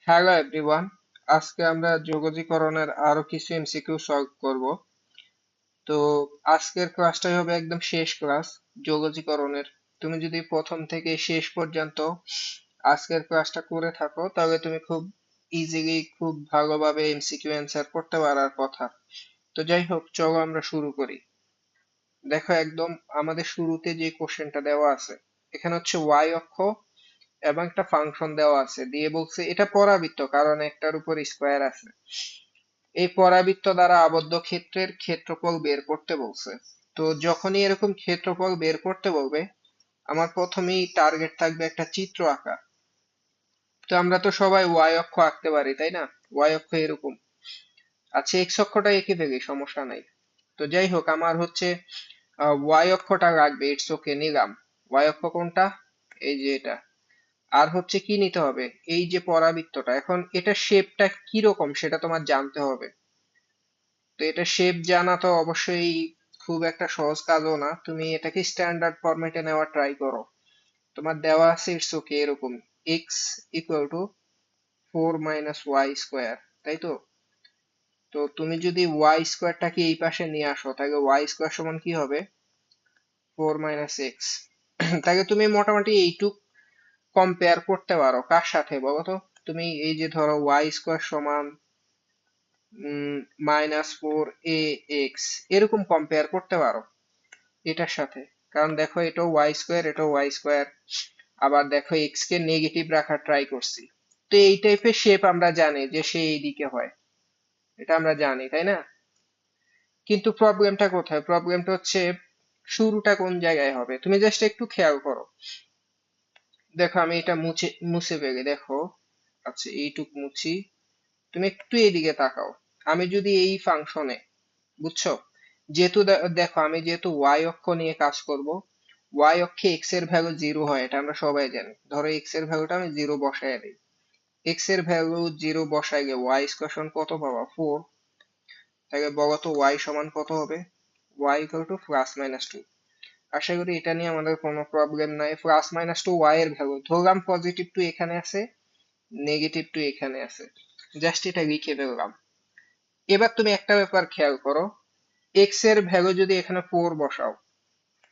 Hello everyone, আজকে আমরা যোগজীকরণের আরো কিছু এমসিকিউ সলভ করব। তো আজকের ক্লাসটাই হবে একদম শেষ ক্লাস যোগজীকরণের। তুমি যদি প্রথম থেকে শেষ পর্যন্ত আজকের ক্লাসটা করে থাকো তাহলে তুমি খুব ইজিলি খুব ভালোভাবে এমসিকিউ অ্যান্সার করতে পারার কথা। তো যাই হোক, চলো আমরা শুরু করি। দেখো, একদম আমাদের শুরুতে যে কোশ্চেনটা দেওয়া আছে, এখানে হচ্ছে ওয়াই অক্ষ এবং একটা ফাংশন দেওয়া আছে, দিয়ে বলছে এটা পরাবৃত্ত কারণ একটার উপর স্কোয়ার আছে। এই পরাবৃত্ত দ্বারা আবদ্ধ ক্ষেত্রের ক্ষেত্রফল বের করতে বলছে। তো যখনই এরকম ক্ষেত্রফল বের করতে বলবে, আমার প্রথমেই টার্গেট থাকবে একটা চিত্র আঁকা। তো আমরা তো সবাই ওয়াই অক্ষ আঁকতে পারি, তাই না? ওয়াই অক্ষ এরকম। আচ্ছা, এক্স অক্ষটা এঁকে ফেলি, সমস্যা নাই। তো যাই হোক, আমার হচ্ছে ওয়াই অক্ষটা লাগবে, ইটস ওকে, নিলাম। ওয়াই অক্ষ কোনটা? এই যে এটা। আর হচ্ছে কি নিতে হবে? এই যে পরাবৃত্তটা, এখন এটা শেপটা কি রকম সেটা তোমার জানতে হবে। তো এটা শেপ জানা তো অবশ্যই খুব একটা সহজ কাজও না, তুমি এটাকে স্ট্যান্ডার্ড ফরম্যাটে নেওয়ার ট্রাই করো। তোমার দেওয়া আছে ইটস ওকে এরকম, x equal to 4 - y square, তাই তো? তো তুমি যদি ওয়াই স্কোয়ারটাকে এই পাশে নিয়ে আসো, তাহলে ওয়াই স্কোয়ার সমান কি হবে? 4 - x। তাহলে তুমি মোটামুটি এইটুক কম্পেয়ার করতে পারো কার সাথে বলো তো? তুমি এই যে ধরো ওয়াই স্কোয়ার সমান -4 ax, এরকম কম্পেয়ার করতে পারো এটার সাথে। কারণ দেখো, এটাও ওয়াই স্কোয়ার, এটাও ওয়াই স্কোয়ার। আবার দেখো, এক্স কে নেগেটিভ রাখার ট্রাই করছি। তো এই টাইপের শেপ আমরা জানি যে সে এইদিকে হয়, এটা আমরা জানি, তাই না? কিন্তু প্রবলেমটা কোথায়? প্রবলেমটা হচ্ছে শুরুটা কোন জায়গায় হবে। তুমি জাস্ট একটু খেয়াল করো। দেখো, আমি এটা মুছে মুছে ফেলি, দেখো। আচ্ছা, এইটুক মুছি। তুমি একটু এইদিকে তাকাও। আমি যদি এই ফাংশনে, বুঝছো, যেহেতু দেখো, আমি যেহেতু ওয়াই অক্ষ নিয়ে কাজ করব, ওয়াই অক্ষে এক্স এর ভ্যালু 0 হয়, এটা আমরা সবাই জানি। ধরো এক্স এর ভ্যালুটা আমি 0 বসায় দিই। এক্স এর ভ্যালু 0 বসায় গিয়ে ওয়াই স্কোয়ার সমান কত পাবা? 4। তাহলে বলো তো ওয়াই সমান কত হবে? Y equal to +-2। আশা করি এটা নিয়ে আমাদের কোনো প্রবলেম নাই। +-2 ওয়াই এর ভ্যালু, ধরলাম পজিটিভ 2 এখানে আছে, নেগেটিভ 2 এখানে আছে। জাস্ট এটা লিখে ফেললাম। এবার তুমি একটা ব্যাপার খেয়াল করো, এক্স এর ভ্যালু যদি এখানে 4 বসাও,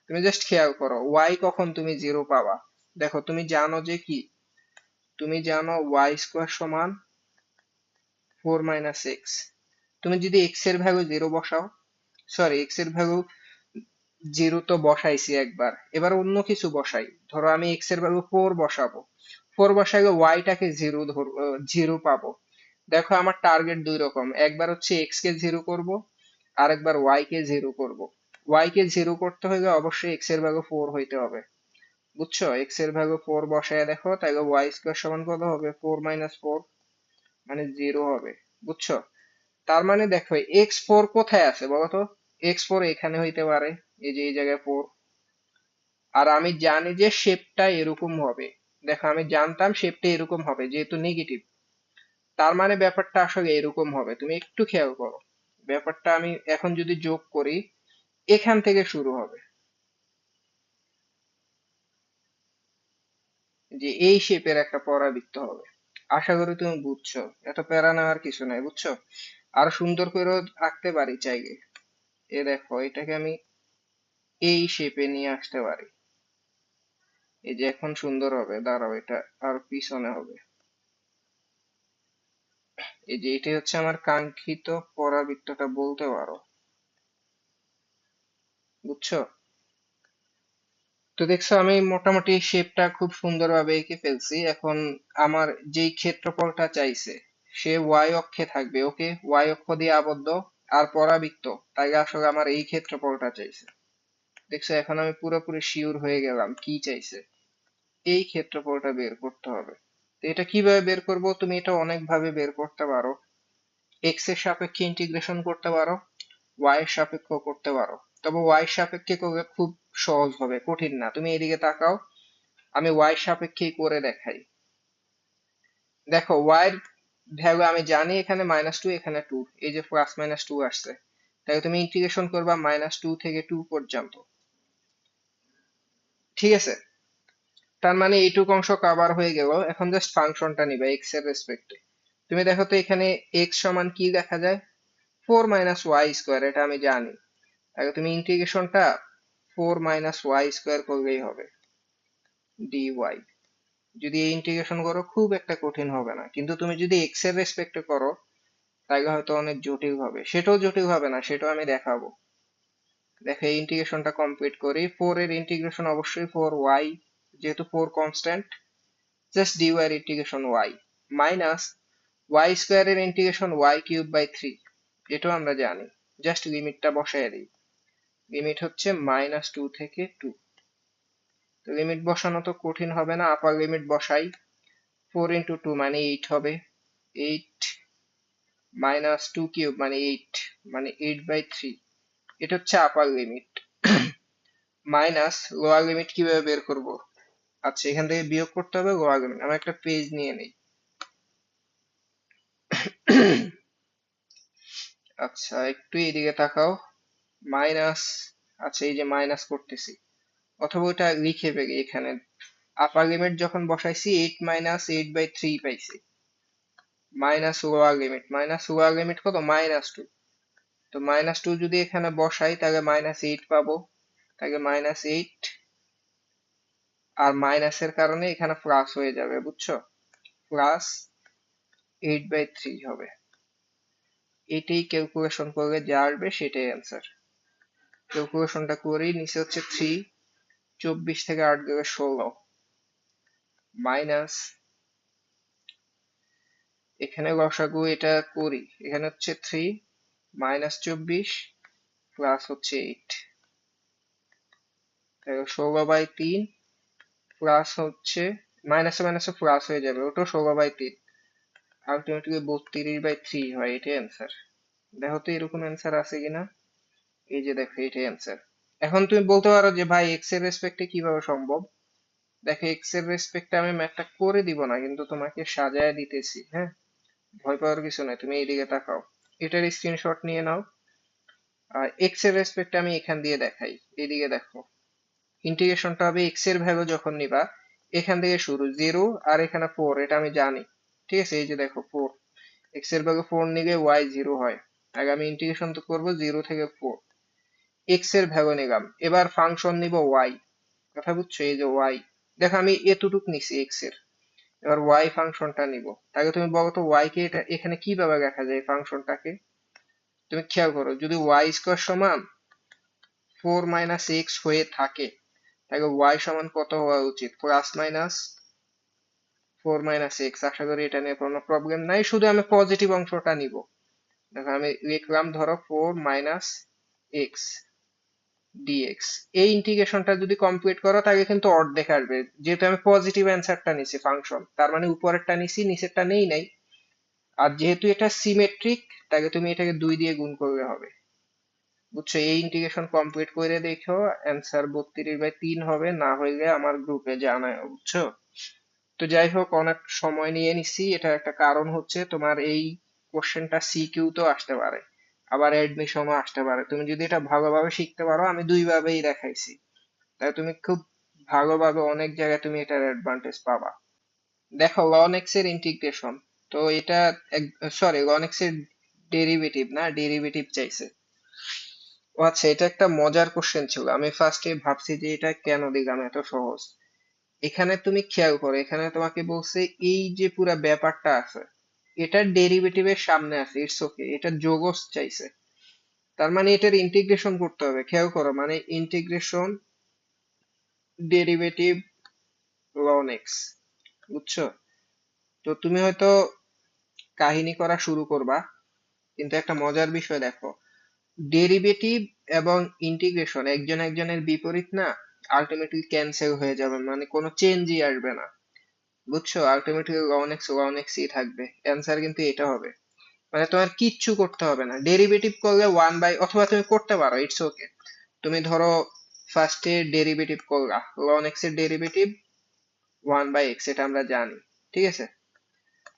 তুমি জাস্ট খেয়াল করো ওয়াই কখন তুমি 0 পাবা। দেখো, তুমি জানো যে কি, তুমি জানো ওয়াই স্কোয়ার সমান 4 - x। তুমি যদি এক্স এর ভ্যালু 0 বসাও, সরি, এক্স এর ভ্যালু 0 তো বসাইছি একবার, এবার অন্য কিছু বসাই। ধরো আমি এক্স এর ভ্যালু 4 বসাবো, 4 বসাইলে ওয়াইটাকে 0 ধরবো, 0 পাবো। দেখো, আমার টার্গেট দুই রকম, একবার হচ্ছে এক্স কে 0 করব, আর একবার ওয়াই কে 0 করব। ওয়াই কে 0 করতে হলে অবশ্যই এক্স এর ভ্যালু 4 হইতে হবে। বুঝছো? এক্স এর ভ্যালু 4 বসায় দেখো, তাহলে ওয়াই স্কোয়ার সমান কত হবে? 4 - 4, মানে 0 হবে। বুঝছো? তার মানে দেখো, x4 কোথায় আছে বলো তো? x4 এখানে হইতে পারে, এই যে এই জায়গায় 4। আর আমি জানি যে শেপটা এরকম হবে। দেখো, আমি জানতাম শেপটা এরকম হবে যেহেতু নেগেটিভ। তার মানে ব্যাপারটা আসলে এরকম হবে, তুমি একটু খেয়াল করো। ব্যাপারটা আমি এখন যদি যোগ করি, এখান থেকে শুরু হবে, যে এই শেপের একটা পরাবৃত্ত হবে। আশা করি তুমি বুঝছো, এত প্যারা নেওয়ার কিছু নাই, বুঝছো? আর সুন্দর করেও আঁকতে পারি চাইলে। এ দেখো, এটাকে আমি এই শেপে নিয়ে আসতে পারি। এই যে এখন সুন্দর হবে, দাঁড়াও, এটা আর পিছনে হবে। এই যে এটাই হচ্ছে আমার কাঙ্ক্ষিত পরাবৃত্তটা বলতে পারো। বুঝছো? তো দেখছো, আমি মোটামুটি শেপটা খুব সুন্দরভাবে এঁকে ফেলছি। এখন আমার যেই ক্ষেত্রফলটা চাইছে, সে ওয়াই অক্ষে থাকবে, ওকে, ওয়াই অক্ষ দিয়ে আবদ্ধ আর পরাবৃত্ত, তাই আসলে আমার এই ক্ষেত্রফলটা চাইছে। দেখছো, এখন আমি পুরোপুরি শিওর হয়ে গেলাম কি চাইছে। এই ক্ষেত্রফলটা বের করতে হবে। তো এটা কিভাবে বের করব? তুমি এটা অনেক ভাবে বের করতে পারো। এক্স এর সাপেক্ষে ইন্টিগ্রেশন করতে পারো, ওয়াই এর সাপেক্ষে করতে পারো। তবে ওয়াই এর সাপেক্ষে করলে খুব সহজ হবে, কঠিন না। তুমি এদিকে তাকাও, আমি ওয়াই সাপেক্ষেই করে দেখাই। দেখো, ওয়াই এর ভ্যালু আমি জানি, এখানে -2, এখানে 2, এই যে +-2 আসছে। তাহলে তুমি ইন্টিগ্রেশন করবা -2 থেকে 2 পর্যন্ত। ঠিক আছে? তার মানে এইটুকু অংশ কভার হয়ে গেল। এখন জাস্ট ফাংশনটা নিবে এক্স এর রেসপেক্টে। তুমি দেখো তো এখানে x সমান কি দেখা যায়, 4 - y², এটা আমি জানি। আগে তুমি ইন্টিগ্রেশনটা 4 - y² করলেই হবে dy। যদি এই ইন্টিগ্রেশন করো খুব একটা কঠিন হবে না, কিন্তু তুমি যদি x এর রেসপেক্টে করো তাহলে হয়তো অনেক জটিল হবে। সেটাও জটিল হবে না, সেটাও আমি দেখাবো। দেখো এই ইন্টিগ্রেশনটা কমপ্লিট করি। 4 এর ইন্টিগ্রেশন অবশ্যই 4y, যেহেতু 4 কনস্ট্যান্ট, জাস্ট dy এর ইন্টিগ্রেশন y মাইনাস y² এর ইন্টিগ্রেশন y³/3, এটাও আমরা জানি। জাস্ট লিমিটটা বসায় দিই। লিমিট হচ্ছে -2 থেকে 2। তো লিমিট বসানো তো কঠিন হবে না, আপার লিমিট বসাই। 4 × 2 মানে 8 হবে, 8 মাইনাস 2³ মানে 8, মানে 8/3। এটা হচ্ছে আপার লিমিট। মাইনাস লোয়ার লিমিট কিভাবে বের করব? আচ্ছা, এখান থেকে বিয়োগ করতে হবে লোয়ার লিমিট। আমি একটা পেজ নিয়ে নেই। আচ্ছা, একটু এদিকে তাকাও। মাইনাস, আচ্ছা এই যে মাইনাস করতেছি, অথবা ওটা লিখে ফেলি এখানে। আপার লিমিট যখন বসাইছি 8 - 8/3 পাইছি, মাইনাস লোয়ার লিমিট কত, -2। তো -2 যদি এখানে বসাই তাহলে -8 পাবো, তাহলে -8, আর মাইনাসের কারণে এখানে প্লাস হয়ে যাবে, বুঝছো? প্লাস 8/3 হবে। এটাই ক্যালকুলেশন করলে যা আসবে সেটাই অ্যান্সার। ক্যালকুলেশনটা করি, নিচে হচ্ছে 3, 24 থেকে 8 গেলে 16, মাইনাস, এখানে লসাগু এটা করি, এখানে হচ্ছে 3 -24 প্লাস হচ্ছে 8, 16/3 প্লাস হচ্ছে, মাইনাসে মাইনাসে প্লাস হয়ে যাবে, ওটা 16/3, আলটিমেটলি 32/3 হয়। এটাই অ্যান্সার। দেখো তো এরকম অ্যান্সার আছে কিনা। এই যে দেখো, এটাই অ্যান্সার। এখন তুমি বলতে পারো যে ভাই এক্স এর রেসপেক্টে কিভাবে সম্ভব। দেখো এক্স এর রেসপেক্টে আমি ম্যাথটা করে দিব না, কিন্তু তোমাকে সাজায় দিতেছি, হ্যাঁ? ভয় পাওয়ার কিছু নাই, তুমি এইদিকে তাকাও, এটার স্ক্রিনশট নিয়ে নাও। আর এক্স এর রেসপেক্টে আমি এখান দিয়ে দেখাই, এইদিকে দেখো। ইন্টিগ্রেশনটা হবে এক্স এর ভ্যালু যখন নিবা, এখান থেকে শুরু 0 আর এখানে 4, এটা আমি জানি। ঠিক আছে, এই যে দেখো 4, এক্স এর ভ্যালু 4 নিলে y 0 হয়। আগে আমি ইন্টিগ্রেশন তো করবো 0 থেকে 4, এক্স এর ভ্যালু নিলাম, এবার ফাংশন নিব y। কথা বুঝছো? এই যে y, দেখো আমি এতটুক নিছি এক্স এর, এবার y ফাংশনটা নিব। তাকে তুমি বলো তো y কে এটা এখানে কিভাবে লেখা যায় ফাংশনটাকে। তুমি খেয়াল করো, যদি y² সমান 4 - x হয়ে থাকে, তাহলে y সমান কত হওয়া উচিত, +/4 - x। আশা করি এটা নিয়ে কোনো প্রবলেম নাই, শুধু আমি পজিটিভ অংশটা নিব। দেখো আমি লিখলাম, ধরো 4 - x dx। এই ইন্টিগ্রেশনটা যদি কমপ্লিট করো তাহলে কিন্তু অর্ধেক আসবে, যেহেতু আমি পজিটিভ অ্যান্সারটা নিছি ফাংশন, তার মানে উপরেরটা নিছি, নিচেরটা নেই নাই। আর যেহেতু এটা সিমেট্রিক, তাহলে তুমি এটাকে 2 দিয়ে গুণ করলে হবে, বুঝছো? এই ইন্টিগ্রেশন কমপ্লিট করে দেখো, অ্যান্সার 32/3 হবে। না হইলে আমার গ্রুপে জানাও, বুঝছো? তো যাই হোক, অনেক সময় নিয়ে নিছি, এটা একটা কারণ হচ্ছে তোমার এই কোশ্চেনটা সিকিউ তো আসতে পারে, আবার অ্যাডমিশনও আসতে পারে। তুমি যদি এটা ভালোভাবে শিখতে পারো, আমি দুই ভাবেই দেখাইছি, তাই তুমি খুব ভালোভাবে অনেক জায়গায় তুমি এটার অ্যাডভান্টেজ পাবা। দেখো ln x এর ইন্টিগ্রেশন, তো এটা, সরি, ln x এর ডেরিভেটিভ না, ডেরিভেটিভ চাইছে। ও আচ্ছা, এটা একটা মজার কোশ্চেন ছিল, আমি ফার্স্টে ভাবছি যে এটা কেন দিলাম এত সহজ। এখানে তুমি খেয়াল করো, এখানে তোমাকে বলছে এই যে পুরা ব্যাপারটা আছে, এটার ডেরিভেটিভের সামনে আছে, ইটস ওকে, এটা যোগজ চাইছে, তার মানে এটার ইন্টিগ্রেশন করতে হবে। খেয়াল করো, মানে ইন্টিগ্রেশন ডেরিভেটিভ ln x, বুঝছো? তো তুমি হয়তো কাহিনী করা শুরু করবা, কিন্তু একটা মজার বিষয় দেখো, ডেরিভেটিভ এবং ইন্টিগ্রেশন একজন একজনের বিপরীত না, আলটিমেটলি ক্যান্সেল হয়ে যাবে, মানে কোনো চেঞ্জই আসবে না, বুঝছো? আলটিমেটলি ln x ই থাকবে, অ্যান্সার কিন্তু এটা হবে। মানে তোমার কিচ্ছু করতে হবে না, ডেরিভেটিভ করলে 1/, অথবা তুমি করতে পারো, ইটস ওকে। তুমি ধরো ফার্স্টে ডেরিভেটিভ করলা, ln x এর ডেরিভেটিভ 1/x, এটা আমরা জানি, ঠিক আছে?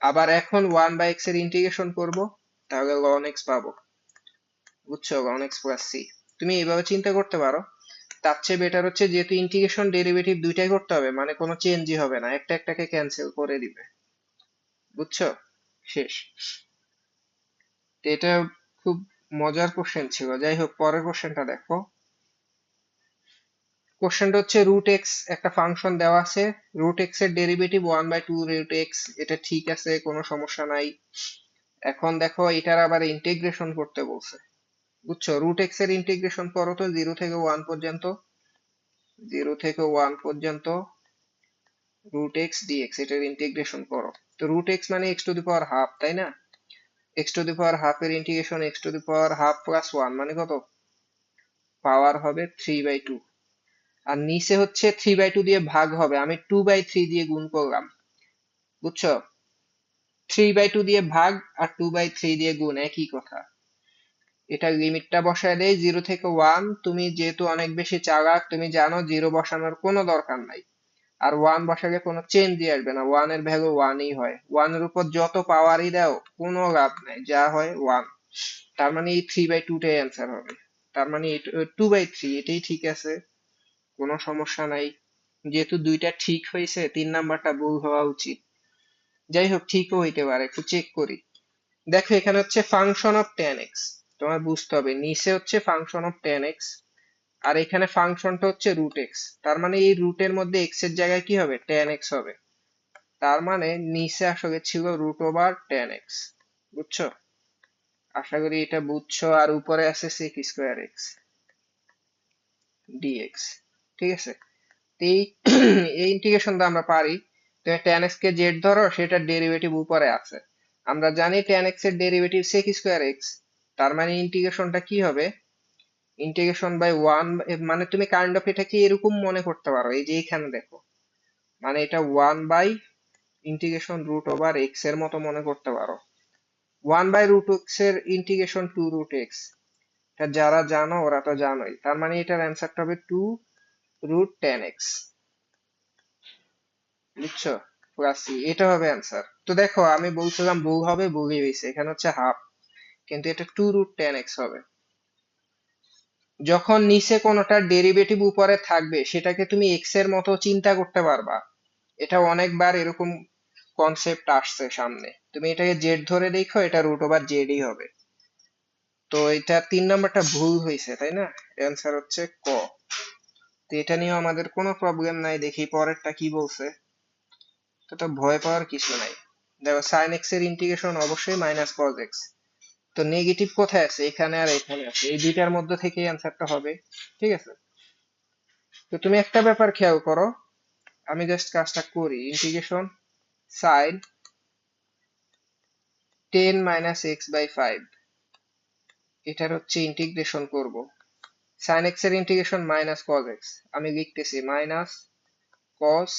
আবার এখন 1/x এর ইন্টিগ্রেশন করব, তাহলে ln x পাবো, বুঝছো? ln x plus c। তুমি এইভাবে চিন্তা করতে পারো। তার চেয়ে বেটার হচ্ছে, যেহেতু ইন্টিগ্রেশন ডেরিভেটিভ দুইটাই করতে হবে, মানে কোনো চেঞ্জই হবে না, একটা একটাকে ক্যান্সেল করে দিবে, বুঝছো? শেষ। তো এটা খুব মজার কোশ্চেন ছিল। যাই হোক, পরের কোশ্চেনটা দেখো। কোশ্চেনটা হচ্ছে রুট এক্স একটা ফাংশন দেওয়া আছে, রুট এক্স এর ডেরিভেটিভ 1/2 রুট এক্স, এটা ঠিক আছে, কোনো সমস্যা নাই। এখন দেখো এটার আবার ইন্টিগ্রেশন করতে বলছে, বুঝছো? রুট এক্স এর ইন্টিগ্রেশন করো তো 0 থেকে 1 পর্যন্ত, 0 থেকে 1 পর্যন্ত রুট এক্স ডিএক্স, এটার ইন্টিগ্রেশন করো। তো রুট এক্স মানে x to the power half, তাই না? X to the power half এর integration x to the power half plus 1 মানে কত? পাওয়ার হবে 3/2। আর নিচে হচ্ছে 3/2 দিয়ে ভাগ হবে, আমি 2/3 দিয়ে গুণ করলাম, বুঝছো? 3/2 দিয়ে ভাগ আর 2/3 দিয়ে গুণ, একই কথা। এটা লিমিটটা বসায় দেয় 0 থেকে 1। তুমি যেহেতু অনেক বেশি চালাক, তুমি জানো 0 বসানোর কোনো দরকার নাই। আর 1 বসালে কোনো চেঞ্জই আসবে না, 1 এর ভ্যালু 1 ই হয়। 1 এর উপর যত পাওয়ারই দাও কোনো লাভ নাই, যা হয় 1। তার মানে এই 3/2 টাই অ্যান্সার হবে। তার মানে 2/3 এটাই ঠিক আছে, কোনো সমস্যা নাই। যেহেতু দুইটা ঠিক হয়েছে, 3 নাম্বারটা ভুল হওয়া উচিত। যাই হোক, ঠিকও হইতে পারে, একটু চেক করি। দেখো এখানে হচ্ছে ফাংশন অফ tan x, তোমার বুঝতে হবে নিচে হচ্ছে ফাংশন অফ tan x, আর এখানে ফাংশনটা হচ্ছে রুট এক্স। তার মানে এই রুটের মধ্যে এক্স এর জায়গায় কি হবে? tan x হবে। তার মানে নিচে আসলে ছিল রুট ওভার tan x, বুঝছো? আশা করি এটা বুঝছো। আর উপরে আছে sec স্কোয়ার এক্স dx, ঠিক আছে? তো এই এই ইন্টিগ্রেশনটা আমরা পারি। তুমি tan x কে z ধরো, সেটার ডেরিভেটিভ উপরে আছে। আমরা জানি tan x এর ডেরিভেটিভ sec স্কোয়ার এক্স। তার মানে ইন্টিগ্রেশনটা কি হবে? ইন্টিগ্রেশন বাই 1, মানে তুমি কাইন্ড অফ এটাকে এরকম মনে করতে পারো, এই যে এখানে দেখো, মানে এটা 1 by integration root over x এর মতো মনে করতে পারো। 1 বাই রুট এক্স এর ইন্টিগ্রেশন 2 রুট এক্স, এটা যারা জানো ওরা তো জানোই। তার মানে এটার অ্যান্সারটা হবে 2 রুট tan x, বুঝছো? প্লাস সি, এটা হবে অ্যান্সার। তো দেখো আমি বলছিলাম ভুল হবে, ভুলই হয়েছে। এখানে হচ্ছে হাফ, কিন্তু এটা 2 রুট tan x হবে। যখন নিচে কোনোটার ডেরিভেটিভ উপরে থাকবে, সেটাকে তুমি এক্স এর মতো চিন্তা করতে পারবা। এটা অনেকবার এরকম কনসেপ্ট আসছে সামনে, তুমি এটাকে জেড ধরে দেখো, এটা রুট ওভার জেডই হবে। তো এটা 3 নাম্বারটা ভুল হয়েছে, তাই না? অ্যান্সার হচ্ছে ক। তো এটা নিয়েও আমাদের কোনো প্রবলেম নাই। দেখি পরেরটা কি বলছে। তো ভয় পাওয়ার কিছু নাই। দেখো সাইন এক্স এর ইন্টিগ্রেশন অবশ্যই মাইনাস কজ এক্স। তো নেগেটিভ কোথায় আছে? এখানে আর এখানে আছে, এই দুইটার মধ্যে থেকে অ্যান্সারটা হবে, ঠিক আছে? তো তুমি একটা ব্যাপার খেয়াল করো, আমি জাস্ট কাজটা করি। Integration sine 10 minus x by 5, এটার হচ্ছে ইন্টিগ্রেশন করব। সাইন এক্স এর ইন্টিগ্রেশন মাইনাস কজ এক্স, আমি লিখতেছি মাইনাস কস,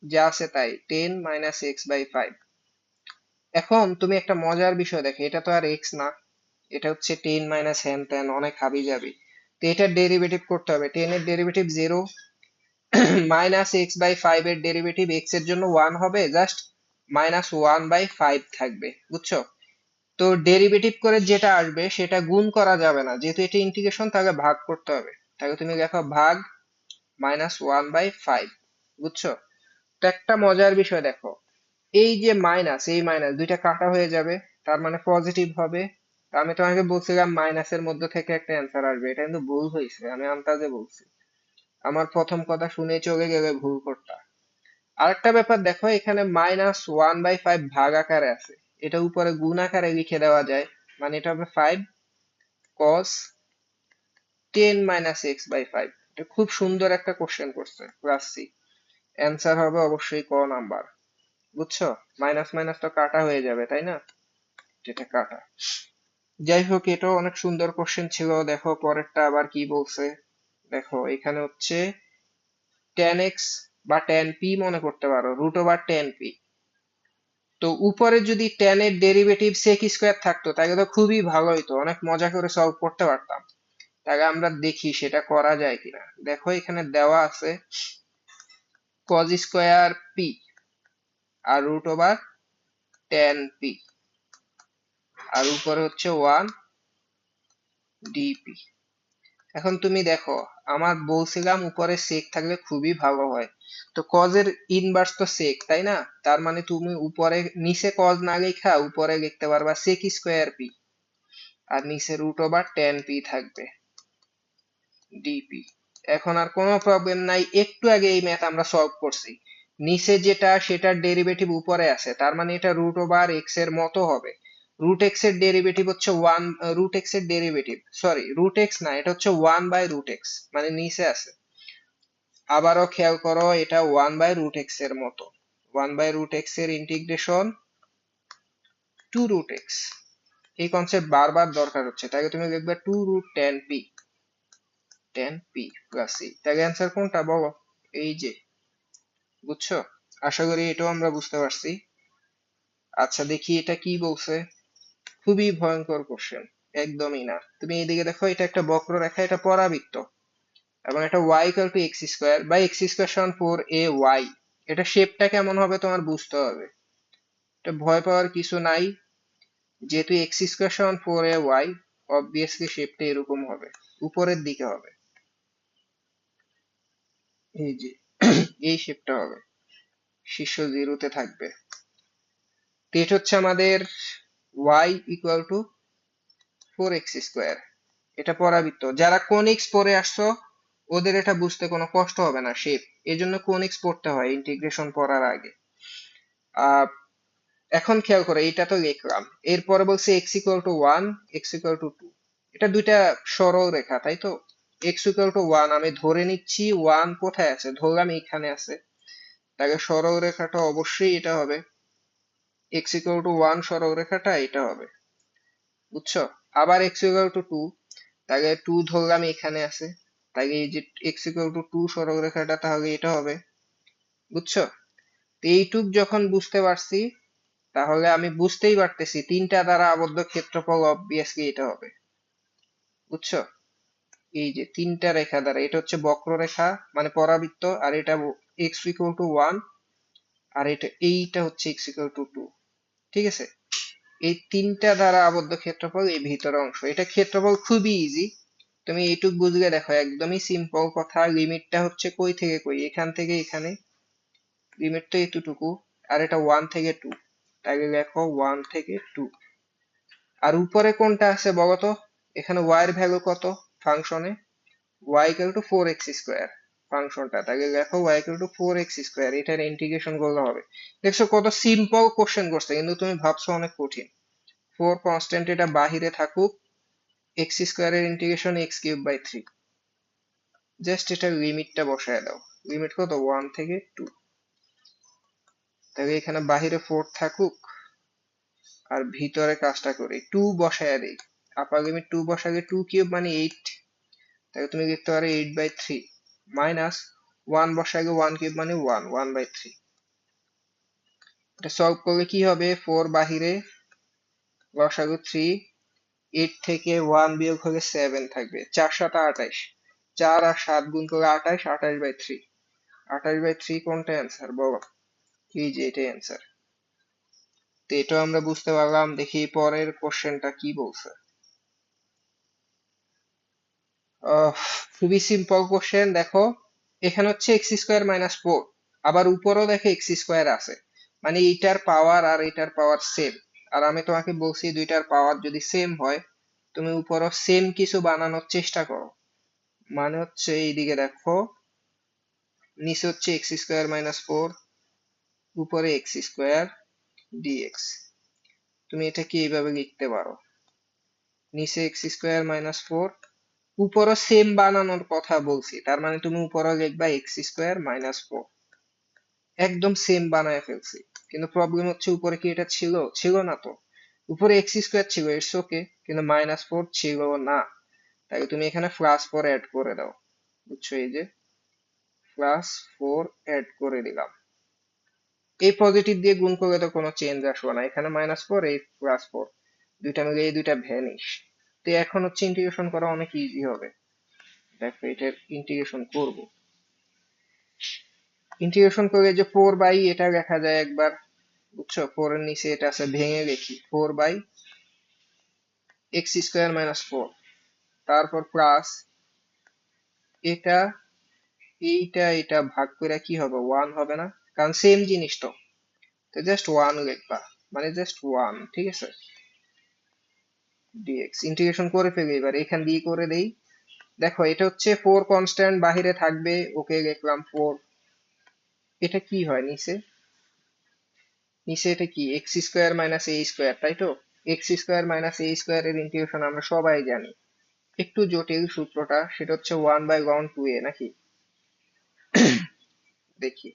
যা আছে তাই, 10 মাইনাস এক্স বাই 5। এখন তুমি একটা মজার বিষয় দেখো, এটা তো আর এক্স না, এটা হচ্ছে 10 মাইনাস হ্যান ত্যান, অনেক হাবি যাবি। তো এটার ডেরিভেটিভ করতে হবে। 10 এর ডেরিভেটিভ 0, মাইনাস এক্স বাই 5 এর ডেরিভেটিভ এক্স এর জন্য 1 হবে, জাস্ট মাইনাস 1/5 থাকবে, বুঝছো? তো ডেরিভেটিভ করে যেটা আসবে সেটা গুণ করা যাবে না, যেহেতু এটা ইন্টিগ্রেশন, তাকে ভাগ করতে হবে। তাকে তুমি দেখো ভাগ মাইনাস 1/5, বুঝছো? তো একটা মজার বিষয় দেখো, এই যে মাইনাস, এই মাইনাস দুইটা কাটা হয়ে যাবে, তার মানে পজিটিভ হবে। তা আমি তোমাকে বলছিলাম মাইনাসের মধ্যে থেকে একটা অ্যান্সার আসবে, এটা কিন্তু ভুল হয়েছে, আমি আন্দাজে বলছি। আমার প্রথম কথা শুনে চলে গেলে ভুল করতা। আরেকটা ব্যাপার দেখো, এখানে -1/5 ভাগ আকারে আছে, এটা উপরে গুণ আকারে লিখে দেওয়া যায়, মানে এটা হবে 5 cos 10 - x/5। এটা খুব সুন্দর একটা কোশ্চেন করছে ক্লাস সি। অ্যান্সার হবে অবশ্যই ক নাম্বার, বুঝছো? মাইনাস মাইনাস তো কাটা হয়ে যাবে, তাই না? যেটা কাটা। যাই হোক, এটাও অনেক সুন্দর কোশ্চেন ছিল। দেখো পরেরটা আবার কি বলছে। দেখো এখানে হচ্ছে tan x বা tan p মনে করতে পারো, রুট ওভার tan p। তো উপরে যদি tan এর ডেরিভেটিভ sec স্কোয়ার থাকতো, তাহলে তো খুবই ভালো হতো, অনেক মজা করে সলভ করতে পারতাম। তাহলে আমরা দেখি সেটা করা যায় কিনা। দেখো এখানে দেওয়া আছে cos স্কোয়ার p আর রুট ওভার tan p, আর উপরে হচ্ছে 1 dp। এখন তুমি দেখো, আমার বলছিলাম উপরে sec থাকলে খুবই ভালো হয়। তো cos এর ইনভার্স তো sec, তাই না? তার মানে তুমি উপরে নিচে cos না লেখা উপরে লিখতে পারবা sec স্কয়ার p, আর নিচে √tan p থাকবে dp। এখন আর কোনো প্রবলেম নাই, একটু আগে এই ম্যাথ আমরা সলভ করছি। নিচে যেটা সেটার ডেরিভেটিভ উপরে আছে, তার মানে এটা √x এর মতো হবে। √x এর ডেরিভেটিভ হচ্ছে 1, √x এর ডেরিভেটিভ, সরি √x না, এটা হচ্ছে 1/√x, মানে নিচে আছে। আবারও খেয়াল করো, এটা 1/√x এর মতো। 1/√x এর ইন্টিগ্রেশন 2√x। এই কনসেপ্ট বারবার দরকার হচ্ছে, তাই তুমি লিখবে 2√tan p, tan p plus c। তাই অ্যান্সার কোনটা বলো? এই যে, বুঝছো? আশা করি এটাও আমরা বুঝতে পারছি। আচ্ছা দেখি এটা কি বলছে। খুবই ভয়ঙ্কর কোশ্চেন, একদমই না। তুমি এইদিকে দেখো, এটা একটা বক্ররেখা, এটা পরাবৃত্ত, এবং এটা y equal to x square বা এক্স স্কোয়ার সমান 4ay। এটা শেপটা কেমন হবে তোমার বুঝতে হবে, এটা ভয় পাওয়ার কিছু নাই। যেহেতু এক্স স্কোয়ার সমান 4ay, অবভিয়াসলি শেপটা এরকম হবে, উপরের দিকে হবে, এই যে এই শেপটা হবে, শীর্ষ জিরোতে থাকবে। তো এটা হচ্ছে আমাদের y ইকুয়াল টু 4x²। এটা পরাবৃত্ত, যারা কোনিক্স পড়ে আসছো ওদের এটা বুঝতে কোনো কষ্ট হবে না, শেপ। এজন্য কোনিক্স পড়তে হয় ইন্টিগ্রেশন পড়ার আগে। আহ এখন খেয়াল করো, এইটা তো লিখলাম, এরপরে বলছে x equal to 1, x equal to 2। এটা দুইটা সরল রেখা, তাই তো? x ইকুয়াল টু 1 আমি ধরে নিচ্ছি, 1 কোথায় আছে, ধরলাম এখানে আছে, তাহলে সরল রেখাটা অবশ্যই এটা হবে। x ইকুয়াল টু 1 সরল রেখাটা এটা হবে, বুঝছো? আবার x ইকুয়াল টু 2, তাহলে 2 ধরলাম এখানে আছে, তাহলে এই যে x ইকুয়াল টু 2 সরলরেখাটা তাহলে এটা হবে, বুঝছো? তো এইটুক যখন বুঝতে পারছি, তাহলে আমি বুঝতেই পারতেছি তিনটা দ্বারা আবদ্ধ ক্ষেত্রফল অবভিয়াসলি এটা হবে, বুঝছো? এই যে তিনটা রেখা দ্বারা, এটা হচ্ছে বক্ররেখা মানে পরাবৃত্ত, আর এটা x ইকুয়াল টু 1, আর এইটা হচ্ছে x ইকুয়াল টু 2, ঠিক আছে? এই তিনটা দ্বারা আবদ্ধ ক্ষেত্রফল এই ভিতরের অংশ, এটা ক্ষেত্রফল খুবই ইজি। তুমি এইটুক বুঝলে দেখো, একদমই সিম্পল কথা। লিমিটটা হচ্ছে কই থেকে কই, এখান থেকে এখানে, লিমিট তো এতটুকু, আর এটা 1 থেকে 2, তাহলে লেখো 1 থেকে 2। আর উপরে কোনটা আছে বলতো? এখানে y এর ভ্যালু কত ফাংশনে? y ইকুয়াল টু 4x², ফাংশনটা, তাহলে লেখো y ইকুয়াল টু 4x²। এটার ইন্টিগ্রেশন করলে হবে। দেখছো কত সিম্পল কোশ্চেন করছে, কিন্তু তুমি ভাবছো অনেক কঠিন। 4 কনস্ট্যান্ট, এটা বাহিরে থাকুক, x² এর ইন্টিগ্রেশন x³/3। জাস্ট এটার লিমিটটা বসায় দাও, লিমিট কত, 1 থেকে 2। তাহলে এখানে বাহিরে 4 থাকুক, আর ভিতরে কাজটা করি, 2 বসায় দেই। আপার লিমিট 2 বসালে 2³ মানে 8, তাহলে তুমি লিখতে পারো 8/3, মাইনাস 1 বসালে 1³ মানে 1/3। এটা সলভ করলে কি হবে, 4 বাহিরে, লসাগু 3, 8 থেকে 1 বিয়োগ হলে 7 থাকবে, 4 7 28, 4 আর 7 গুণ করে 28, 28/3। 28/3 কোনটা অ্যান্সার বলো? এই যে এটাই অ্যান্সার। তো এটাও আমরা বুঝতে পারলাম। দেখি পরের কোশ্চেনটা কি বলছে। খুবই সিম্পল কোশ্চেন, দেখো এখানে হচ্ছে x²-4, আবার উপরেও দেখো x² আছে, মানে এইটার পাওয়ার আর এটার পাওয়ার সেম। আর আমি তোমাকে বলছি দুইটার পাওয়ার যদি সেম হয়, তুমি উপরও সেম কিছু বানানোর চেষ্টা করো। মানে হচ্ছে এইদিকে দেখো, নিচে হচ্ছে x²-4, উপরে x² dx। তুমি এটাকে এইভাবে লিখতে পারো, নিচে x²-4, উপরও সেম বানানোর কথা বলছি, তার মানে তুমি উপরও লিখবা x²-4, একদম সেম বানায় ফেলছি। কিন্তু প্রবলেম হচ্ছে উপরে কি এটা ছিল? ছিল না তো। উপরে x² ছিল, ইটস ওকে, কিন্তু -4 ছিল না। তাই তুমি এখানে +4 অ্যাড করে দাও, বুঝছো? এই যে +4 অ্যাড করে দিলাম, এই পজিটিভ দিয়ে গুণ করলে তো কোনো চেঞ্জ আসবে না, এখানে -4, এই +4, দুইটা মিলে এই দুইটা ভ্যানিশ। তো এখন হচ্ছে ইন্টিগ্রেশন করা অনেক ইজি হবে। দেখো এটার ইন্টিগ্রেশন করব, ইন্টিগ্রেশন করে যে 4 এটা লেখা যায় একবার, বুঝছো? 4 এর নিচে এটা আছে, ভেঙে লিখি 4/x² - 4, তারপর প্লাস এটা এটা ভাগ করে কি হবে, ওয়ান হবে না? কারণ সেম জিনিস তো, তো জাস্ট ওয়ান লিখবা, মানে জাস্ট ওয়ান, ঠিক আছে। ডিএক্স ইন্টিগ্রেশন করে ফেলি, এবার এখান দিয়ে করে দেই। দেখো এটা হচ্ছে ফোর কনস্ট্যান্ট বাহিরে থাকবে, ওকে লিখলাম ফোর। এটা কি হয় নিচে, নিচে এটা কি x square minus a square, তাই তো? X square minus a square এর ইন্টিগ্রেশন আমরা সবাই জানি। একটু জটিল সূত্রটা, সেটা হচ্ছে ওয়ান বাই লন টু এ, নাকি? দেখি,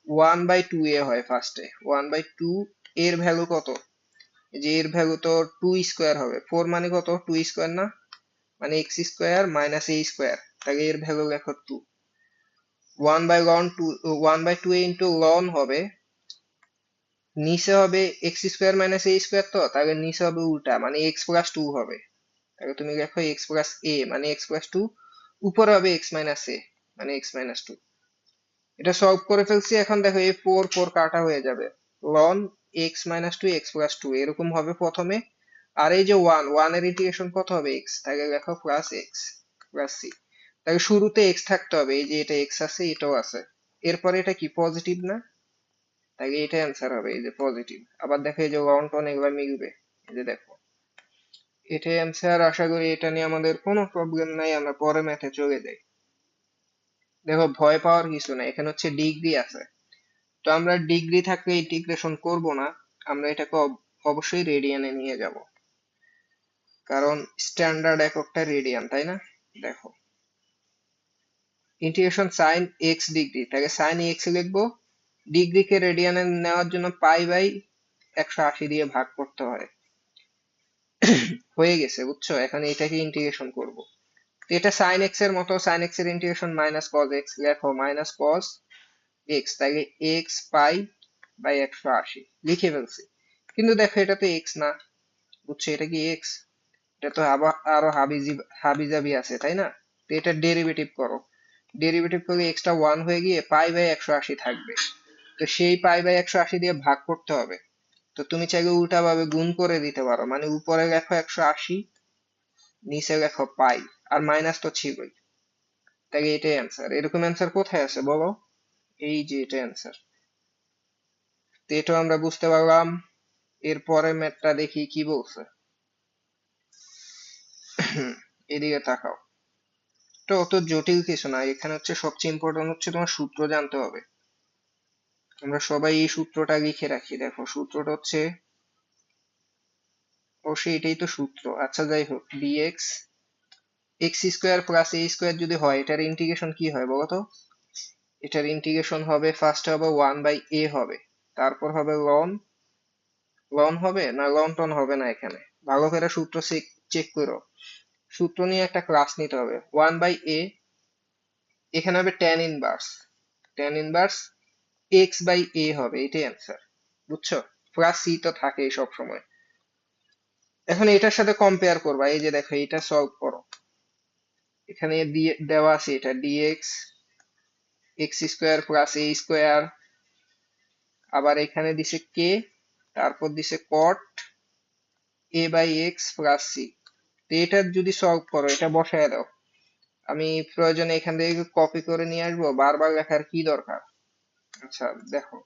ওয়ান বাই টু এ হয় ফার্স্টে, ওয়ান বাই টু এর ভ্যালু কত? যে এর ভ্যালু তো টু স্কোয়ার হবে, ফোর মানে কত, টু স্কোয়ার না, মানে x square minus a square, তাহলে এর ভ্যালু লেখো two. One by ln two, one by two a into ln হবে, নিচে হবে x square minus a square, তো তাহলে নিচে হবে উল্টা, মানে এক্স প্লাস টু হবে। তাহলে তুমি লেখো এক্স প্লাস এ মানে এক্স প্লাস টু, উপরে হবে এক্স মাইনাস এ মানে এক্স মাইনাস টু। এটা সলভ করে ফেলছি, এখন দেখো এই ফোর ফোর কাটা হয়ে যাবে, ln x minus two x plus two এরকম হবে প্রথমে। আর এই যে ওয়ান, ওয়ান এর ইন্টিগ্রেশন কত হবে, এক্স, তাহলে লেখো প্লাস এক্স প্লাস সি। তাহলে শুরুতে এক্স থাকতে হবে, এই যে এটা এক্স আছে এটাও আছে, এরপরে এটা কি পজিটিভ না, তাহলে এটা অ্যান্সার হবে, এই যে পজিটিভ। আবার দেখো এই যে লন টন এগুলো মিলবে, এই যে দেখো এটাই অ্যান্সার। আশা করি এটা নিয়ে আমাদের কোনো প্রবলেম নাই, আমরা পরে ম্যাথে চলে যাই। দেখো ভয় পাওয়ার কিছু নাই, এখানে হচ্ছে ডিগ্রি আছে, তো আমরা ডিগ্রি থাকলে ইন্টিগ্রেশন করব না, আমরা এটাকে অবশ্যই রেডিয়ানে নিয়ে যাব, কারণ স্ট্যান্ডার্ড এককটা রেডিয়ান, তাই না? দেখো ইন্টিগ্রেশন সাইন এক্স ডিগ্রি, তাকে সাইন এক্স লিখবো, ডিগ্রিকে রেডিয়ানে নেওয়ার জন্য পাই বাই 180 দিয়ে ভাগ করতে হয়। হয়ে গেছে, বুঝছো? এখন এটাকে ইন্টিগ্রেশন করব। তো এটা সাইন এক্স এর মতো, সাইন এক্স এর ইন্টিগ্রেশন মাইনাস কজ এক্স, লেখো মাইনাস কজ এক্স, তাই এক্স পাই বাই 180 লিখে ফেলছি। কিন্তু দেখো এটা তো এক্স না, বুঝছো? এটা কি এক্স? এটা তো আবার আরো হাবিজাবি আছে, তাই না? তো এটা ডেরিভেটিভ করো, ডেরিভেটিভ করলে এক্সটা ওয়ান হয়ে গিয়ে পাই বাই 180 থাকবে, তো সেই পাই বাই 180 দিয়ে ভাগ করতে হবে। তো তুমি চাইলে উল্টা ভাবে গুণ করে দিতে পারো, মানে উপরে লেখো 180, নিচে লেখো পাই, আর মাইনাস তো ছিলই, তাই এটাই অ্যান্সার। এরকম অ্যান্সার কোথায় আছে বলো? এই যে এটা অ্যান্সার। তো এটা আমরা বুঝতে পারলাম। এরপরে ম্যাথটা দেখি কি বলছে। এদিকে তাকাও, তো অত জটিল কিছু না, এখানে হচ্ছে সবচেয়ে ইম্পর্টেন্ট হচ্ছে তোমার সূত্র জানতে হবে। আমরা সবাই এই সূত্রটা লিখে রাখি, দেখো সূত্রটা হচ্ছে, অবশ্যই এটাই তো সূত্র। আচ্ছা যাই হোক, ডিএক্স এক্স স্কোয়ার প্লাস এ স্কোয়ার যদি হয়, এটার ইন্টিগ্রেশন কি হয় বলো তো? এটার ইন্টিগ্রেশন হবে, ফার্স্ট হবে ওয়ান বাই এ হবে, তারপর হবে লন, লন হবে না, লন টন হবে না, এখানে ভালো করে সূত্র চেক করো, সূত্র নিয়ে একটা ক্লাস নিতে হবে। ওয়ান বাই এ, এখানে হবে tan inverse, tan inverse x by a হবে, এটাই অ্যান্সার, বুঝছো? প্লাস সি তো থাকেই সব সময়। এখন এটার সাথে কম্পেয়ার করবা, এই যে দেখো এটা সলভ করো, এখানে দিয়ে দেওয়া আছে এটা ডিএক্স এক্স স্কোয়ার প্লাস এ স্কোয়ার, আবার এখানে দিছে কে, তারপর দিছে কট এ বাই এক্স প্লাস সি। তো এটা যদি সলভ করো, এটা বসায় দাও, আমি প্রয়োজনে এখান থেকে কপি করে নিয়ে আসবো, বারবার লেখার কি দরকার? আচ্ছা দেখো,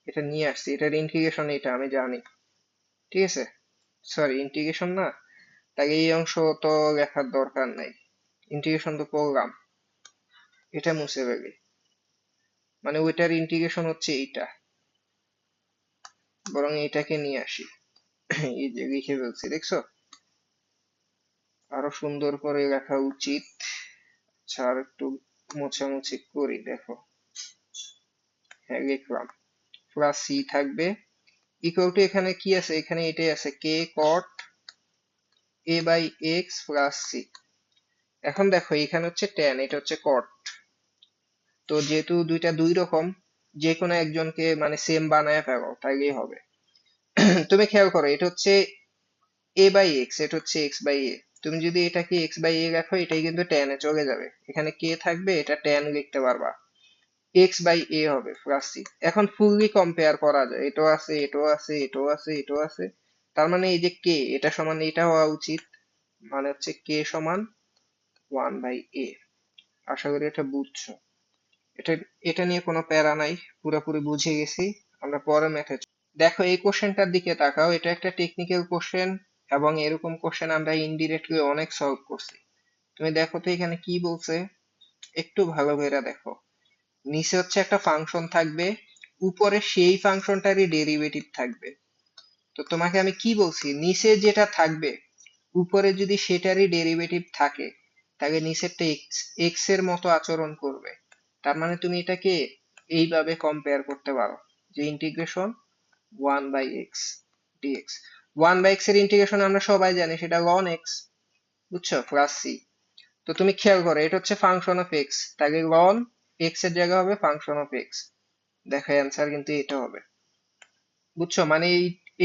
এটা নিয়ে আসছি, এটার ইন্টিগ্রেশন এটা আমি জানি, ঠিক আছে। সরি ইন্টিগ্রেশন না, তাই এই অংশ তো লেখার দরকার নাই, ইন্টিগ্রেশন তো করলাম, এটা মুছে ফেলি, মানে ওইটার ইন্টিগ্রেশন হচ্ছে এইটা, বরং এটাকে নিয়ে আসি। এই যে লিখে ফেলছি, দেখছো? আরো সুন্দর করে লেখা উচিত। আচ্ছা আর একটু মোছামুছি করি, দেখো, হ্যাঁ লিখলাম, প্লাস সি থাকবে, ইকুয়াল টু এখানে কি আছে, এখানে এটাই আছে, কে কট এ বাই এক্স প্লাস সি। এখন দেখো এখানে হচ্ছে ট্যান, এটা হচ্ছে কট, তো যেহেতু দুইটা দুই রকম, যে কোনো একজনকে মানে সেম বানায় ফেলো তাইলেই হবে। তুমি খেয়াল করো, এটা হচ্ছে এ বাই এক্স, এটা হচ্ছে এক্স বাই এ, তুমি যদি এটাকে এক্স বাই এ রাখো, এটাই কিন্তু ট্যান এ চলে যাবে, এখানে কে থাকবে, এটা ট্যান লিখতে পারবা, এক্স বাই এ হবে প্লাস সি। এখন ফুললি কম্পেয়ার করা যায়, এটাও আছে এটাও আছে এটাও আছে এটাও আছে, তার মানে এই যে কে, এটা সমান এটা হওয়া উচিত, মানে হচ্ছে কে সমান 1/a। আশা করি এটা বুঝছো। এটা এটা নিয়ে কোনো প্যারা নাই, পুরোপুরি বুঝে গেছি। আমরা পরে ম্যাথে দেখো, এই কোশ্চেনটার দিকে তাকাও, এটা একটা টেকনিক্যাল কোশ্চেন এবং এরকম কোশ্চেন আমরা ইনডিরেক্টলি অনেক সলভ করছি। তুমি দেখো তো এখানে কি বলছে, একটু ভালো করে দেখো। নিচে হচ্ছে একটা ফাংশন থাকবে, উপরে সেই ফাংশনটারই ডেরিভেটিভ থাকবে। তো তোমাকে আমি কি বলছি, নিচে যেটা থাকবে উপরে যদি সেটারই ডেরিভেটিভ থাকে, তাহলে নিচেরটা এক্স এক্স এর মতো আচরণ করবে। তার মানে তুমি এটাকে এইভাবে কম্পেয়ার করতে পারো যে ইন্টিগ্রেশন 1/x dx। 1/x এর ইন্টিগ্রেশন আমরা সবাই জানি সেটা ln x, বুঝছো, প্লাস সি। তো তুমি খেয়াল করো, এটা হচ্ছে ফাংশন অফ এক্স, তাহলে ln x এর জায়গা হবে ফাংশন অফ এক্স। দেখো অ্যান্সার কিন্তু এটা হবে। বুঝছো, মানে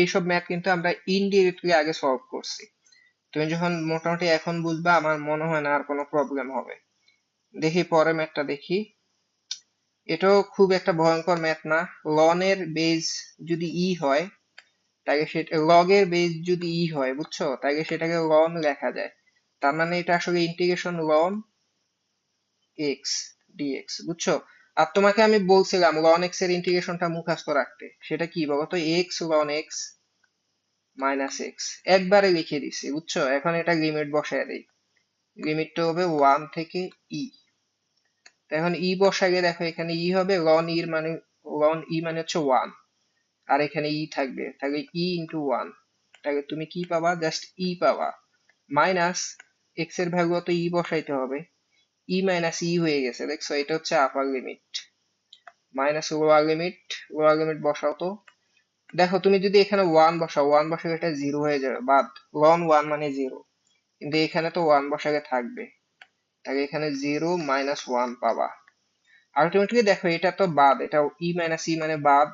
এইসব ম্যাথ কিন্তু আমরা ইনডিরেক্টলি আগে সলভ করছি। তুমি যখন মোটামুটি এখন বুঝবা, আমার মনে হয় না আর কোনো প্রবলেম হবে। দেখি পরের ম্যাথটা দেখি। এটাও খুব একটা ভয়ঙ্কর ম্যাথ না। লন এর বেজ যদি ই হয়, তাকে সেটা লগ এর বেজ যদি ই হয়, বুঝছো, তাকে সেটাকে লন লেখা যায়। তার মানে এটা আসলে ইন্টিগ্রেশন লন এক্স ডিএক্স, বুঝছো। আর তোমাকে আমি বলছিলাম লন এক্স এর ইন্টিগ্রেশনটা মুখস্থ রাখতে, সেটা কি বলতো, x ln x minus x. একবারে লিখে দিছি, বুঝছো। এখন এটা লিমিট বসায় দেই, লিমিটটা হবে 1 থেকে ই। এখন ই বসাইলে দেখো এখানে ই হবে লন ইর মানে, লন ই মানে হচ্ছে 1, আর এখানে ই থাকবে, তাহলে ই ইন্টু 1, তাহলে তুমি কি পাবা, জাস্ট ই পাবা। মাইনাস এক্স এর ভ্যালু তো ই বসাইতে হবে, ই মাইনাস ই হয়ে গেছে, দেখছো, এটা হচ্ছে আপার limit. Minus lower limit, lower limit বসাও তো। দেখো তুমি যদি এখানে 1 বসাও, 1 বসালে এটা 0 হয়ে যাবে, বাদ, লন 1 মানে 0, কিন্তু এখানে তো 1 বসালে থাকবে, তাহলে এখানে 0 মাইনাস 1 পাবা। আলটিমেটলি দেখো এটা তো বাদ, এটা ই মাইনাস ই মানে বাদ,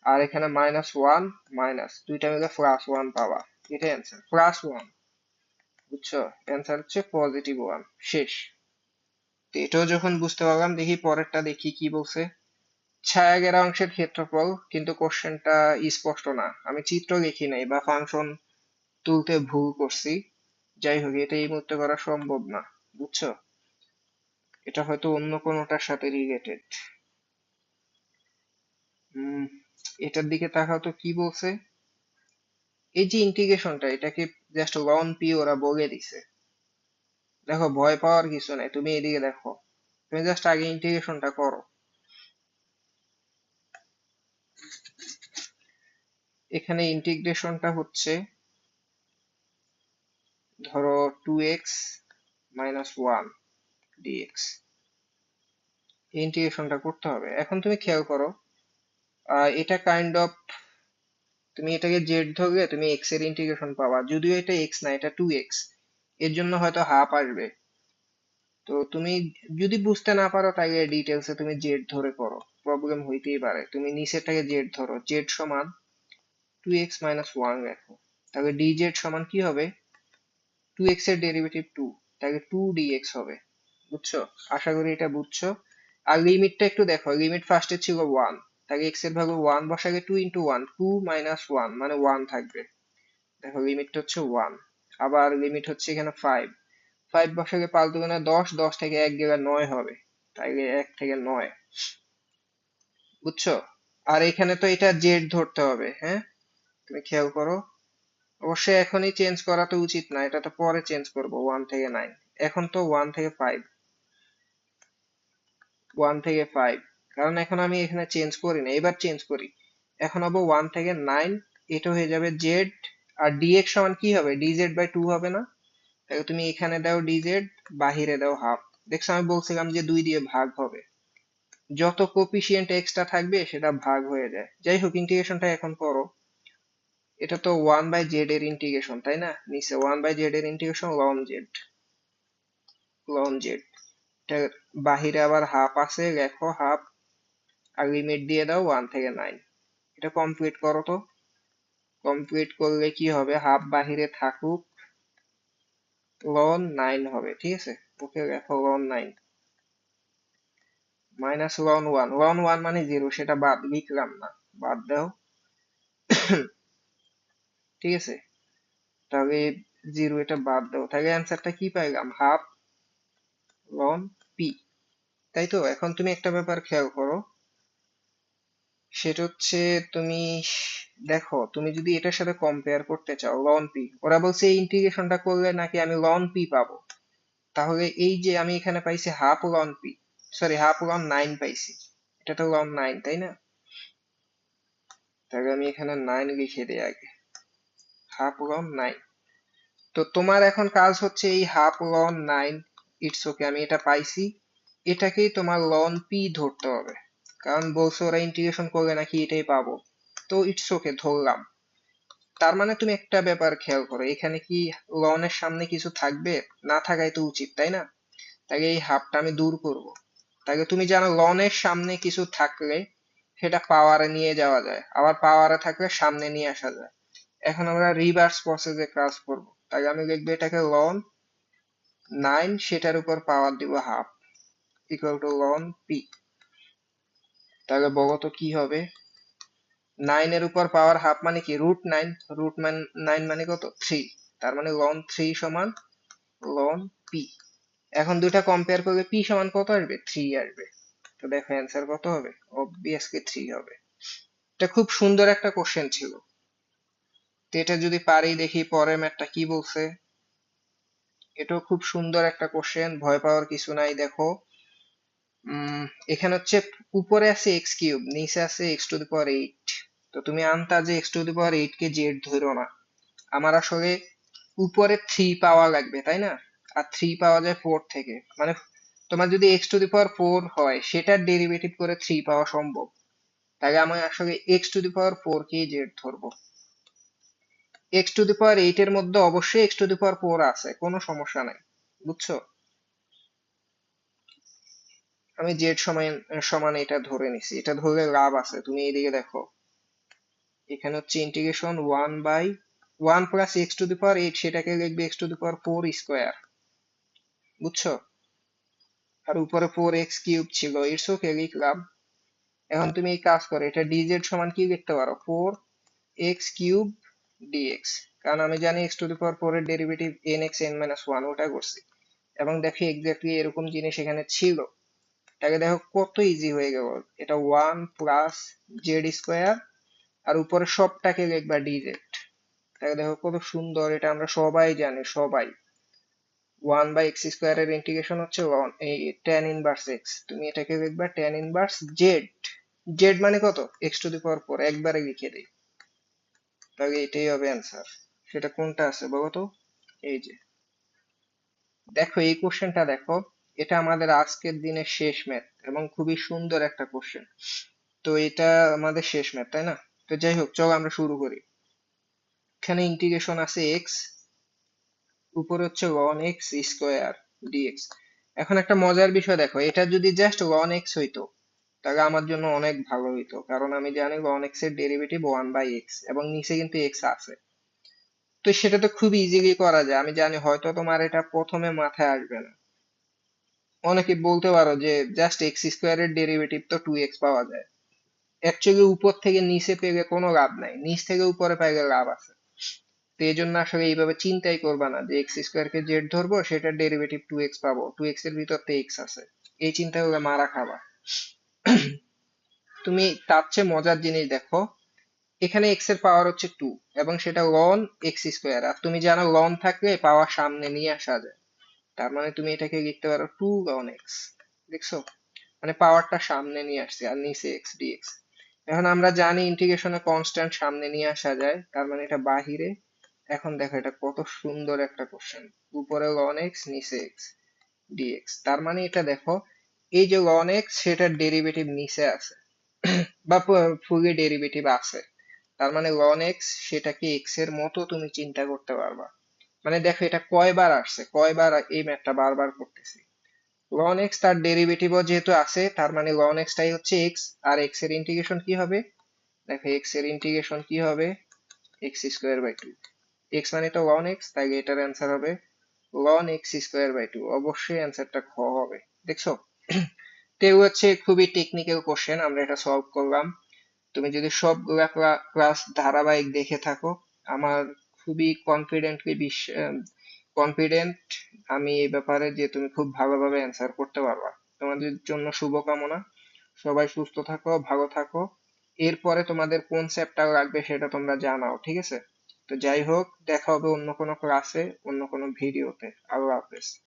আর এখানে মাইনাস 1 মাইনাস দুইটা মিলে প্লাস 1 পাওয়া। এটা অ্যান্সার প্লাস 1, বুঝছো, অ্যান্সার হচ্ছে পজিটিভ 1। শেষ। তো এটাও যখন বুঝতে পারলাম, দেখি পরেরটা দেখি কি বলছে। ছায়া ঘেরা অংশের ক্ষেত্রফল, কিন্তু কোশ্চেনটা স্পষ্ট না, আমি চিত্র লিখি নাই বা ফাংশন তুলতে ভুল করছি। যাই হোক, এটা এই মুহূর্তে করা সম্ভব না, বুঝছো, এটা হয়তো অন্য কোনোটার সাথে রিলেটেড। হম, এটার দিকে তাকাও তো কি বলছে। এই যে ইন্টিগ্রেশনটা, এটাকে জাস্ট লন পি ওরা বলে দিছে। দেখো, ভয় পাওয়ার কিছু নাই, তুমি এদিকে দেখো, তুমি জাস্ট আগে ইন্টিগ্রেশনটা করো। এখানে ইন্টিগ্রেশনটা হচ্ছে ধরো 2x মাইনাস 1 ডিএক্স, এই ইন্টিগ্রেশনটা করতে হবে। এখন তুমি খেয়াল করো, এটা কাইন্ড অফ, তুমি এটাকে জেড ধরলে তুমি এক্স এর ইন্টিগ্রেশন পাবা, যদিও এটা এক্স না, এটা 2x, এর জন্য হয়তো হাফ আসবে। তো তুমি যদি বুঝতে না পারো, তাহলে ডিটেলসে তুমি জেড ধরে করো, প্রবলেম হইতেই পারে। তুমি নিচেরটাকে জেড ধরো, জেড সমান 2x মাইনাস 1 লেখো, তাহলে dz সমান কি হবে, 2x এর ডেরিভেটিভ 2, তাহলে 2dx হবে, বুঝছো। আশা করি এটা বুঝছো। আর লিমিটটা একটু দেখো, লিমিট ফার্স্টে ছিল 1, তাহলে x এর ভ্যালু 1 বসালে 2 ইন্টু 1, 2 মাইনাস 1 মানে 1 থাকবে। দেখো লিমিটটা হচ্ছে 1। আবার লিমিট হচ্ছে এখানে 5, 5 বসালে 5 দুগুণে 10, 10 থেকে 1 গেলে 9 হবে, তাইলে 1 থেকে 9, বুঝছো। আর এখানে তো এটা জেড ধরতে হবে, হ্যাঁ, তুমি খেয়াল করো। অবশ্যই এখনই চেঞ্জ করা তো উচিত না, এটা তো পরে চেঞ্জ করব, 1 থেকে 9। এখন তো 1 থেকে 5, 1 থেকে 5, কারণ এখন আমি এখানে চেঞ্জ করি না, এবার চেঞ্জ করি। এখন হবে 1 থেকে 9, এটা হয়ে যাবে জেড। আর dx সমান কি হবে, dz/2 হবে না, তাহলে তুমি এখানে দাও dz, বাহিরে দাও হাফ। দেখছো, আমি বলছিলাম যে 2 দিয়ে ভাগ হবে, যত কোফিশিয়েন্ট এক্সট্রা থাকবে সেটা ভাগ হয়ে যায়। যাই হোক, ইন্টিগ্রেশনটা এখন করো। এটা তো 1/z এর ইন্টিগ্রেশন, তাই না, নিচে 1/z এর integration ln z, ln z, এটা বাহিরে আবার হাফ আছে, লেখো হাফ, আর লিমিট দিয়ে দাও 1 থেকে 9। এটা কমপ্লিট করো তো। কমপ্লিট করলে কি হবে, হাফ বাহিরে থাকুক, লন 9 হবে, ঠিক আছে। ওকে, লেখো লন 9 মাইনাস লন 1, লন 1 মানে 0, সেটা বাদ লিখলাম না, বাদ দাও। ঠিক আছে, তাহলে জিরো এটা বাদ দাও, তাহলে অ্যান্সারটা কি পাইলাম, হাফ লন পি। তাই তো? এখন তুমি একটা ব্যাপার খেয়াল করো, সেটা হচ্ছে তুমি দেখো, তুমি যদি এটার সাথে কম্পেয়ার করতে চাও লন পি, ওরা বলছে এই ইন্টিগ্রেশনটা করলে নাকি আমি লন পি পাবো, তাহলে এই যে আমি এখানে পাইছি half loan P, sorry half loan nine পাইছি, এটা তো লন নাইন তাই না? তাহলে আমি এখানে নাইন লিখে দিই আগে, হাফ লন নাইন। তো তোমার এখন কাজ হচ্ছে এই half loan nine, it's okay আমি এটা পাইছি, এটাকেই তোমার লন পি ধরতে হবে, কারণ বলছো ওরা ইন্টিগ্রেশন করলে নাকি এটাই পাবো। তো ইটস ওকে ধরলাম। তার মানে তুমি একটা ব্যাপার খেয়াল করো, এখানে কি লনের সামনে কিছু থাকবে? না থাকাই তো উচিত তাই না? তাকে এই হাফটা আমি দূর করব। তাকে তুমি জানো লনের সামনে কিছু থাকলে সেটা পাওয়ারে নিয়ে যাওয়া যায়, আবার পাওয়ারে থাকলে সামনে নিয়ে আসা যায়। এখন আমরা রিভার্স প্রসেসে কাজ করব। তাকে আমি লিখবো এটাকে লন নাইন, সেটার উপর পাওয়ার দিব half, equal to ln p. তাহলে বলো তো কি হবে, নাইন এর উপর পাওয়ার হাফ মানে কি, রুট নাইন, রুট নাইন মানে কত, থ্রি, তার মানে লন থ্রি সমান লন পি। এখন দুইটা কম্পেয়ার করলে পি সমান কত আসবে, থ্রি আসবে। তো দেখো অ্যান্সার কত হবে, অবভিয়াসলি থ্রি হবে। এটা খুব সুন্দর একটা কোশ্চেন ছিল। তো এটা যদি পারি, দেখি পরের ম্যাথটা কি বলছে। এটাও খুব সুন্দর একটা কোশ্চেন, ভয় পাওয়ার কিছু নাই। দেখো এখানে হচ্ছে উপরে আছে এক্স কিউব, নিচে আছে x to the power eight. তো তুমি আন্দাজে x to the power eight K Z ধরো না, আমার আসলে উপরে থ্রি পাওয়া লাগবে তাই না? আর থ্রি পাওয়া যায় ফোর থেকে, মানে তোমার যদি x to the power four হয় সেটার ডেরিভেটিভ করে থ্রি পাওয়া সম্ভব, তাহলে আমি আসলে x to the power four কে জেড ধরবো। X to the power eight এর মধ্যে অবশ্যই x to the power four আছে, কোনো সমস্যা নাই, বুঝছো? আমি জেড সমান সমান এটা ধরে নিছি, এটা ধরলে লাভ আছে। তুমি এইদিকে দেখো, এখানে হচ্ছে integration one by one plus x to the power eight, সেটাকে লিখবে x to the power four square, বুঝছো? আর উপরে ফোর এক্স কিউব ছিল, ইটস ওকে লিখলাম। এখন তুমি এই কাজ করো, এটা ডিজেড সমান কি লিখতে পারো, ফোর এক্স কিউব ডিএক্স, কারণ আমি জানি x to the power four এর derivative n x n minus one, ওটা করছি। এবং দেখি এক্স্যাক্টলি এরকম জিনিস এখানে ছিল। তাকে দেখো কত ইজি হয়ে গেল, এটা ওয়ান প্লাস জেড স্কোয়ার, আর উপরে সবটাকে লিখবা ডিজেড। তাকে দেখো কত সুন্দর, এটা আমরা সবাই জানি, সবাই। ওয়ান বাই এক্স স্কোয়ার এর ইন্টিগ্রেশন হচ্ছে এই টেন ইনভার্স এক্স, তুমি এটাকে লিখবা টেন ইনভার্স জেড। জেড মানে কত, x to the power four, একবারে লিখে দিই, তাহলে এটাই হবে অ্যান্সার। সেটা কোনটা আছে বলো তো, এই যে দেখো এই কোশ্চেনটা দেখো, এটা আমাদের আজকের দিনের শেষ ম্যাথ এবং খুবই সুন্দর একটা কোশ্চেন। তো এটা আমাদের শেষ ম্যাথ তাই না? তো যাই হোক, চলো আমরা শুরু করি। এখানে ইন্টিগ্রেশন আছে এক্স, উপরে হচ্ছে লন এক্স স্কোয়ার ডিএক্স। এখন একটা মজার বিষয় দেখো, এটা যদি জাস্ট লন এক্স হইতো তাহলে আমার জন্য অনেক ভালো হইতো, কারণ আমি জানি লন এক্স এর ডেরিভেটিভ ওয়ান বাই এক্স এবং নিচে কিন্তু এক্স আছে। তো সেটা তো খুব ইজিলি করা যায়, আমি জানি হয়তো তোমার এটা প্রথমে মাথায় আসবে না। অনেকে বলতে পারো যে জাস্ট এক্স স্কোয়ার এর ডেরিভেটিভ তো টু এক্স পাওয়া যায়। অ্যাকচুয়ালি উপর থেকে নিচে পেলে কোনো লাভ নাই, নিচ থেকে উপরে পাইলে লাভ আছে। তো এই জন্য আসলে এইভাবে চিন্তাই করবা না যে এক্স স্কোয়ার কে জেড ধরবো, সেটার ডেরিভেটিভ টু এক্স পাবো, টু এক্স এর ভিতর তো এক্স আছে। এই চিন্তা করলে মারা খাবা। তুমি তার চেয়ে মজার জিনিস দেখো, এখানে এক্স এর পাওয়ার হচ্ছে টু, এবং সেটা লন এক্স স্কোয়ার, আর তুমি জানো লন থাকলে পাওয়ার সামনে নিয়ে আসা যায়। তার মানে তুমি এটাকে লিখতে পারো টু লন এক্স, দেখছো? মানে পাওয়ারটা সামনে নিয়ে আসছে, আর নিচে এক্স ডিএক্স। এখন আমরা জানি ইন্টিগ্রেশনে কনস্ট্যান্ট সামনে নিয়ে আসা যায়, তার মানে এটা বাহিরে। এখন দেখো এটা কত সুন্দর একটা কোশ্চেন, উপরে লন এক্স নিচে এক্স ডিএক্স, তার মানে এটা দেখো, এই যে লন এক্স সেটার ডেরিভেটিভ নিচে আছে বা ফুলি ডেরিভেটিভ আছে, তার মানে লন এক্স সেটাকে এক্স এর মতো তুমি চিন্তা করতে পারবা। মানে দেখো এটা কয়বার আসছে, কয়বার এই ম্যাথটা বারবার করতেছি। লন এক্স তার ডেরিভেটিভও যেহেতু আছে, তার মানে লন এক্স টাই হচ্ছে এক্স, আর এক্স এর ইন্টিগ্রেশন কি হবে, দেখো এক্স এর ইন্টিগ্রেশন কি হবে, x square by two. X মানে তো লন এক্স, তাই এটার অ্যান্সার হবে ln x square by two. অবশ্যই অ্যান্সারটা খ হবে, দেখছো? তো এগুলো হচ্ছে খুবই টেকনিক্যাল কোশ্চেন, আমরা এটা সলভ করলাম। তুমি যদি সবগুলা ক্লাস ধারাবাহিক দেখে থাকো আমার খুবই কনফিডেন্ট আমি এই ব্যাপারে যে তুমি খুব ভালোভাবে অ্যান্সার করতে পারবা। তোমাদের জন্য শুভকামনা। সবাই সুস্থ থাকো, ভালো থাকো। এরপরে তোমাদের কোন চ্যাপ্টার লাগবে সেটা তোমরা জানাও, ঠিক আছে? তো যাই হোক, দেখা হবে অন্য কোনো ক্লাসে, অন্য কোনো ভিডিওতে। আল্লাহ হাফেজ।